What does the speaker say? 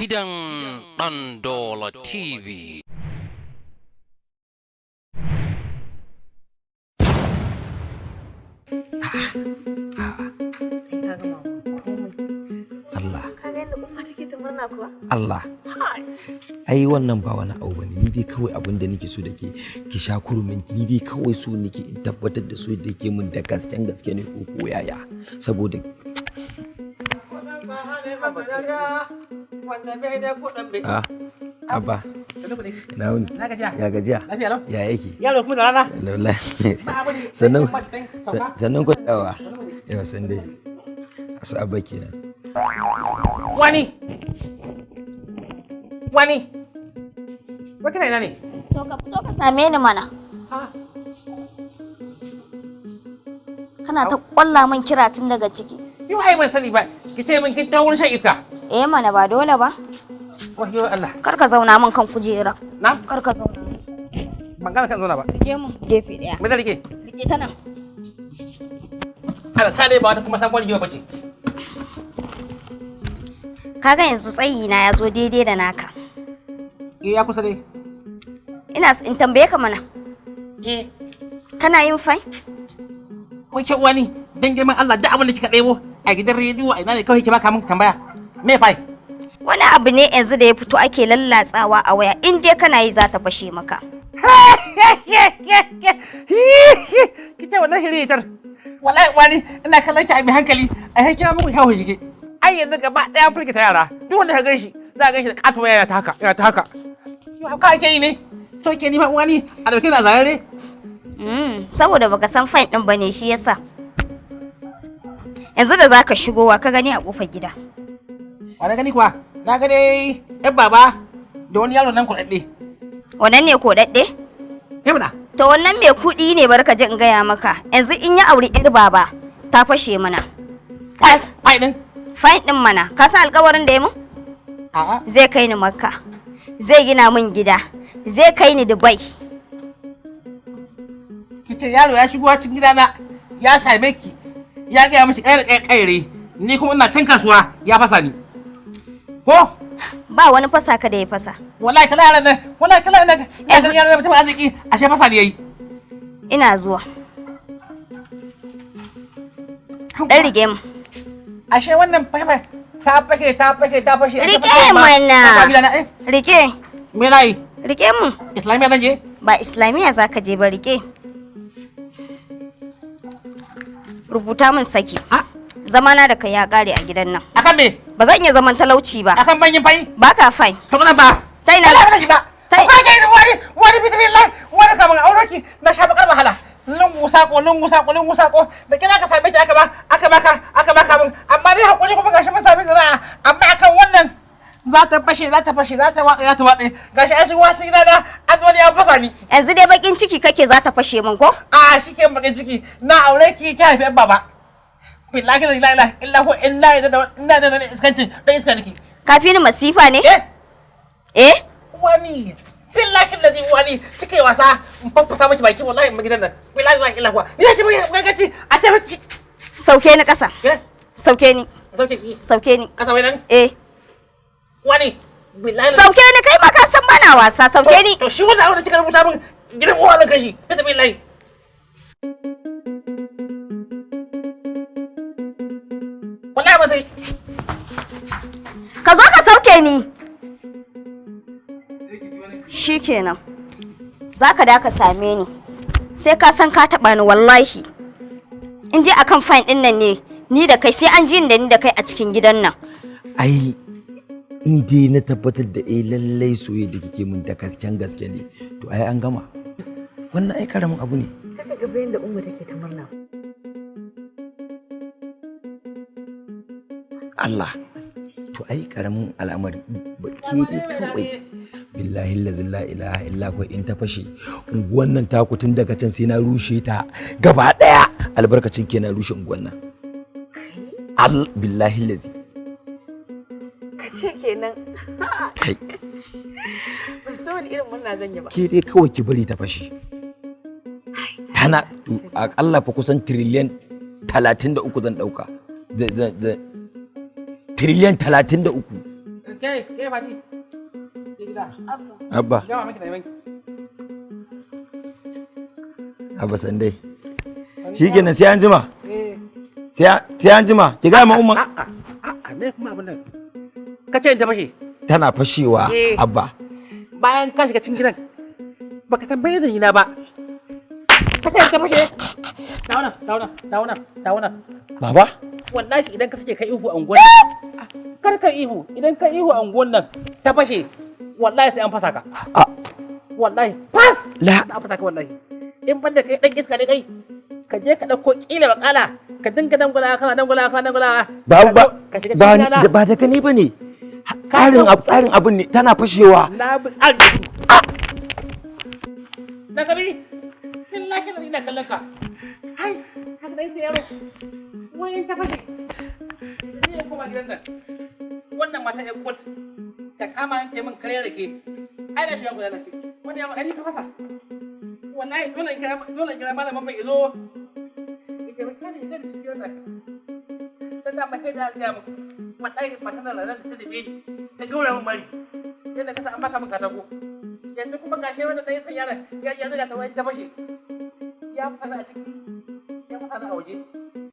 gidan ɗan dole TV. Allah. Ka ga yadda umma take ta murna kuwa? Allah. Ai wannan ba wani abu bane. Ni dai kawai abin da nake so da ke ki sha kurumin ki. Ni dai kawai so nake in tabbatar da so da ke mun da gaske ne ko yaya. Saboda Abba. Na wuni. Ya gajiya. Ya yake. Yaro kuma da rana. Sannan ku dawa. Yau san dai. Asu Abba kenan. Wani. Wa kina ina ne? To ka fito ka same ni mana. Kana ta kwalla min kira tun daga ciki. Yau ai ban sani ba. Ki ce min kin ta wurin shan iska. Mana ba dole ba. Wahyo Allah. Kar ka zauna min kan kujera. Na? Kar ka zauna. Ban gane kan zauna ba. Rike mu gefe daya. Me da rike? Rike ta nan. Ala sai ba wata kuma sabuwar jiwa bace. Kaga yanzu tsayi na yazo daidai da naka. Ya kusa dai. Ina in tambaye ka mana. Kana yin fai? Wace wani dan girman Allah da abin da kika ɗebo a gidan rediyo a ina ne kawai ki baka min tambaya. Me fai? Wani abu ne yanzu da ya fito ake lallatsawa a waya in dai kana yi za ta fashe maka. Kice wannan hiritar. Wallahi wani ina kallon ki a bi hankali a sai kira muku shawo shige. Ai yanzu gaba daya firgita yara. Duk wanda ka ganshi za ka ganshi da kato yana ta haka. Yau haka ake yi ne. To ke ni ma wani a dauke da zarare. Saboda baka san fine din bane shi yasa. Yanzu da zaka shigowa ka gani a kofar gida. Wani gani kuwa? Na ga dai ɗan baba da wani yaro nan kuɗaɗɗe. Wannan ne kuɗaɗɗe? Mana. To wannan mai kuɗi ne barka ji in gaya maka. Yanzu in ya auri ƴar baba ta fashe mana. Fine din? Fine din mana. Ka san alƙawarin da ya mun? A'a. Zai kai ni Makka. Zai gina min gida. Zai kai ni Dubai. Kice yaro ya shigo cikin gidana ya same ki. Ya gaya mishi ƙaire. Ni kuma ina can kasuwa ya fasa ni. Ko? Ba wani fasa ka da ya fasa. Wallahi kala yaran nan, wallahi kala yaran nan. Ya san yaran mutum arziki, ashe fasa ne yayi. Ina zuwa. Dan rige mu. Ashe wannan fafa ta fashe. Rike mana. Rike. Me nayi? Rike mu. Islamiya zan je? Ba Islamiya zaka je ba rike. Rubuta min saki. Zamana da kai ya kare a gidan nan. Akan me? Ba zan iya zaman talauci ba. Akan banyin fai? Ba ka fai. To kana ba. Tai na ba. Tai. Ka ga wani bismillah, wani kaman auroki na sha bakar wahala. Lungu sako. Da kira ka same ki aka baka mun. Amma dai hakuri kuma gashi mun sami zira. Amma akan wannan za ta fashe, za ta watse. Gashi ai shi wasu gidana azwani ya fasa ni. Yanzu dai bakin ciki kake za ta fashe min ko? A shike bakin ciki. Na aure ki haifi baba. Billahi la ilaha illa huwa inna da iskancin dan iska nake. Kafi ni masifa ne? Wani billahi lazi wani kike wasa in fafasa miki baki wallahi in gidan nan. Billahi la ilaha huwa. Ni ce mai gaci a ce miki. Sauke ni kasa. Sauke ni. Sauke ni. Kasa wai nan? Wani billahi sauke ni kai ma ka san bana wasa sauke ni. To shi wannan aure kika rubuta min gidan uwa nan kashi. Billahi. Wallahi ba sai. Ka zo ka sauke ni. Shikenan. Zaka da ka same ni. Sai ka san ka taba ni wallahi. In je akan fine din nan ne, ni da kai sai an ji da ni da kai a cikin gidan nan. ai in dai na tabbatar da lallai soyayya da kike mun da gaske ne to ai an gama. Wannan ai karamin abu ne. Kaka ga bayan da umma take ta murna. Allah to ai karamin al'amari ke dai kawai billahi la ilaha illa huwa in ta fashe unguwan nan ta kutun daga can sai na rushe ta gaba daya albarkacin ke na rushe unguwan nan billahi lazi kace kenan kai ba so wani irin murna zan yi ba ke dai kawai ki bari ta fashe tana akalla fa kusan trillion 33 zan dauka trillion 33 Ke Fati. Ke gida. Abba, Gama miki da yawanki. Abba Sandai. Shikenan sai an jima. Eh. Sai an jima. Ki ga ma umma. A'a, me kuma abin nan? Kace in ta fashe. Tana fashewa, Abba. Bayan ka shiga cikin gidan. Baka tambaye zan yi na ba. Kace in ta fashe. Dawo nan. Baba? Wallahi idan ka sake ka ihu a unguwar kar ka ihu idan ka ihu a unguwar nan ta fashe wallahi sai an fasa ka wallahi fas La an fasa ka wallahi in banda kai dan iska ne kai ka je ka dauko kila bakala ka dinga dangula ba da gani bane tsarin abin ne tana fashewa na bi tsari na gabi billahi la ina kallon ka hai haka dai sai yaro wayan ta fashe ne kuma gidan nan wannan mata ya kwat ta kama yanke min kare rake ai da shi ya gudanar ke wani abu ai ta fasa wallahi dole kira malamin bai izo yake ba kana idan shi gidan nan dan da mai da ga mu wallahi mata da lalan ta dabe ni ta gaura min mari yanda kasa an baka min katako yanzu kuma gashi wanda dai tsayara ya ga ta wayan ta fashe ya fasa a ciki ya fasa a waje